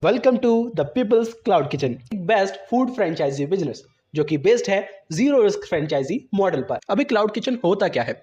Welcome to the people's cloud kitchen, best food franchise business जो कि based है zero risk franchise model पर। अभी क्लाउड किचन होता क्या है?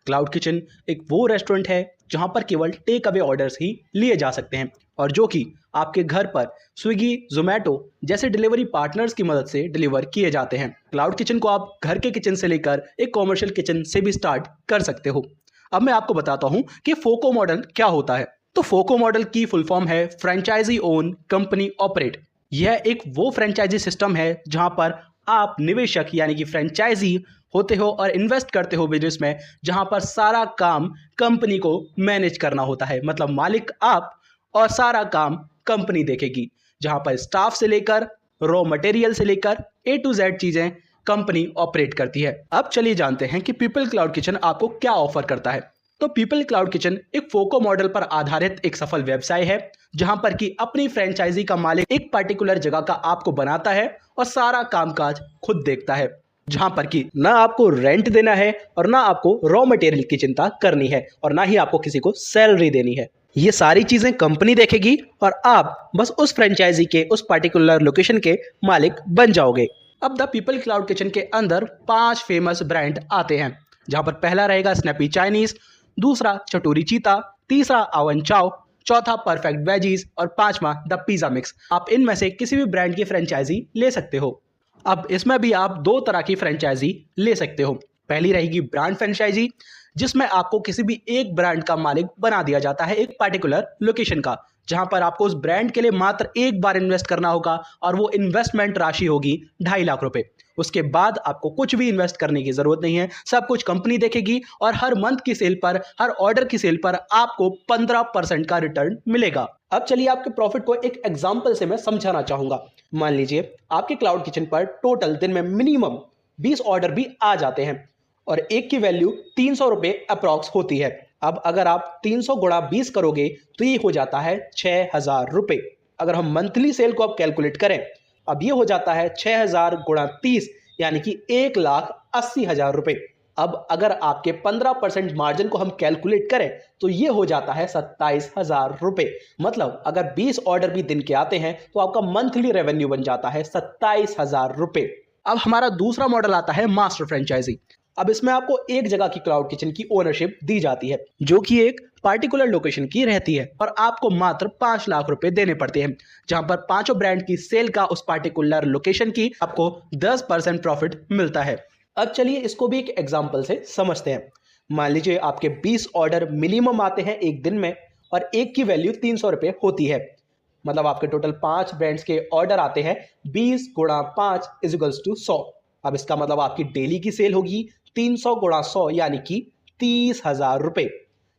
क्लाउड किचन एक वो रेस्टोरेंट है जहां पर केवल टेक अवे ऑर्डर्स ही लिए जा सकते हैं और जो कि आपके घर पर स्विगी, जोमेटो जैसे डिलीवरी पार्टनर्स की मदद से डिलीवर किए जाते हैं। क्लाउड किचन को आप घर के किचन से लेकर एक कॉमर्शियल किचन से भी स्टार्ट कर सकते हो। अब मैं आपको बताता हूं कि फोको मॉडल क्या होता है। तो फोको मॉडल की फुल फॉर्म है फ्रेंचाइजी ओन कंपनी ऑपरेट। यह एक वो फ्रेंचाइजी सिस्टम है जहां पर आप निवेशक यानी कि फ्रेंचाइजी होते हो और इन्वेस्ट करते हो बिजनेस में, जहां पर सारा काम कंपनी को मैनेज करना होता है। मतलब मालिक आप और सारा काम कंपनी देखेगी, जहां पर स्टाफ से लेकर रॉ मटेरियल से लेकर ए टू जेड चीजें कंपनी ऑपरेट करती है। अब चलिए जानते हैं कि पीपल क्लाउड किचन आपको क्या ऑफर करता है। तो पीपल क्लाउड किचन एक फोको मॉडल पर आधारित एक सफल व्यवसाय है जहां पर कि अपनी फ्रेंचाइजी का मालिक एक पर्टिकुलर जगह का आपको बनाता है और सारा कामकाज खुद देखता है, जहां पर कि ना आपको रेंट देना है और ना आपको रॉ मटेरियल की चिंता करनी है और ना ही आपको किसी को सैलरी देनी है। ये सारी चीजें कंपनी देखेगी और आप बस उस फ्रेंचाइजी के उस पर्टिकुलर लोकेशन के मालिक बन जाओगे। अब द पीपल क्लाउड किचन के अंदर 5 फेमस ब्रांड आते हैं, जहां पर पहला रहेगा स्नैपी चाइनीज, दूसरा चटोरी चीता, तीसरा आवन चाव, चौथा परफेक्ट वेजीज और पांचवा द पिज्जा मिक्स। आप इनमें से किसी भी ब्रांड की फ्रेंचाइजी ले सकते हो। अब इसमें भी आप 2 तरह की फ्रेंचाइजी ले सकते हो। पहली रहेगी ब्रांड फ्रेंचाइजी, जिसमें आपको किसी भी एक ब्रांड का मालिक बना दिया जाता है एक पर्टिकुलर लोकेशन का, जहां पर आपको उस ब्रांड के लिए मात्र एक बार इन्वेस्ट करना होगा और वो इन्वेस्टमेंट राशि होगी 2.5 लाख रुपए। उसके बाद आपको कुछ भी इन्वेस्ट करने की जरूरत नहीं है, सब कुछ कंपनी देखेगी और हर मंथ की सेल पर, हर ऑर्डर की सेल पर आपको 15% का रिटर्न मिलेगा। अब चलिए आपके प्रॉफिट को एक एग्जांपल से मैं समझाना चाहूंगा। मान लीजिए आपके क्लाउड किचन पर टोटल दिन में मिनिमम 20 ऑर्डर भी आ जाते हैं और एक की वैल्यू 300 रुपए अप्रॉक्स होती है। अब अगर आप 300 गुणा 20 करोगे तो ये हो जाता है 6,000 रुपए। अगर हम मंथली सेल को अब कैलकुलेट करें, अब ये हो जाता है 6,000 गुणा 30 यानी कि 1,80,000 रुपए। अब अगर आपके 15% मार्जिन को हम कैलकुलेट करें तो ये हो जाता है 27,000 रुपए। मतलब अगर 20 ऑर्डर भी दिन के आते हैं तो आपका मंथली रेवेन्यू बन जाता है 27,000 रुपए। अब हमारा दूसरा मॉडल आता है मास्टर फ्रेंचाइजी। अब इसमें आपको एक जगह की क्लाउड किचन की ओनरशिप दी जाती है जो कि एक पार्टिकुलर लोकेशन की रहती है और आपको मात्र 5 लाख रुपए देने पड़ते हैं, जहां पर पांचों ब्रांड की सेल का उस पार्टिकुलर लोकेशन की आपको 10% प्रॉफिट मिलता है। अब चलिए इसको भी एक एग्जांपल से समझते हैं। मान लीजिए आपके 20 ऑर्डर मिनिमम आते हैं एक दिन में और एक की वैल्यू 300 रुपए होती है। मतलब आपके टोटल 5 ब्रांड्स के ऑर्डर आते हैं, 20 गुणा 5 इजिकल्स टू 100। अब इसका मतलब आपकी डेली की सेल होगी 300 गुणा 100 यानी कि 30,000 रुपए।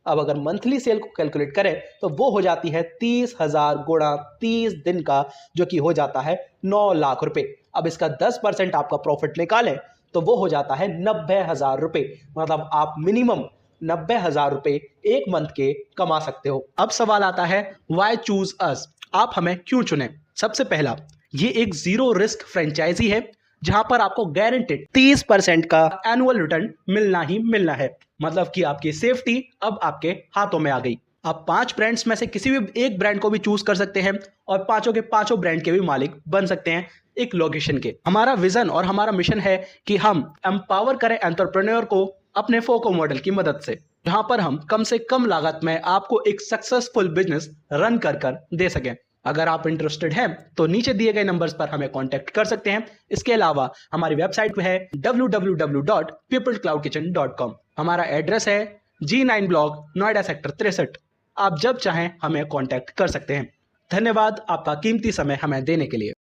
अब अगर मंथली सेल को कैलकुलेट करें तो वो हो जाती है 30,000 गुणा 30 दिन का, जो कि हो जाता है 9 लाख रुपए। अब इसका 10% आपका प्रॉफिट निकालें तो वो हो जाता है 90,000 रुपए। मतलब आप मिनिमम 90,000 रुपए एक मंथ के कमा सकते हो। अब सवाल आता है वाई चूज अस, आप हमें क्यों चुने? सबसे पहला, ये एक जीरो रिस्क फ्रेंचाइजी है जहां पर आपको गारंटेड 30% का एनुअल रिटर्न मिलना ही मिलना है। मतलब कि आपकी सेफ्टी अब आपके हाथों में आ गई। आप 5 ब्रांड्स में से किसी भी एक ब्रांड को भी चूज कर सकते हैं और पांचों के पांचों ब्रांड के भी मालिक बन सकते हैं एक लोकेशन के। हमारा विजन और हमारा मिशन है कि हम एम्पावर करें एंटरप्रेन्योर को अपने फोको मॉडल की मदद से, जहां पर हम कम से कम लागत में आपको एक सक्सेसफुल बिजनेस रन कर दे सकें। अगर आप इंटरेस्टेड हैं तो नीचे दिए गए नंबर्स पर हमें कांटेक्ट कर सकते हैं। इसके अलावा हमारी वेबसाइट है www.peoplecloudkitchen.com। हमारा एड्रेस है G9 ब्लॉक, नोएडा सेक्टर 63। आप जब चाहें हमें कांटेक्ट कर सकते हैं। धन्यवाद आपका कीमती समय हमें देने के लिए।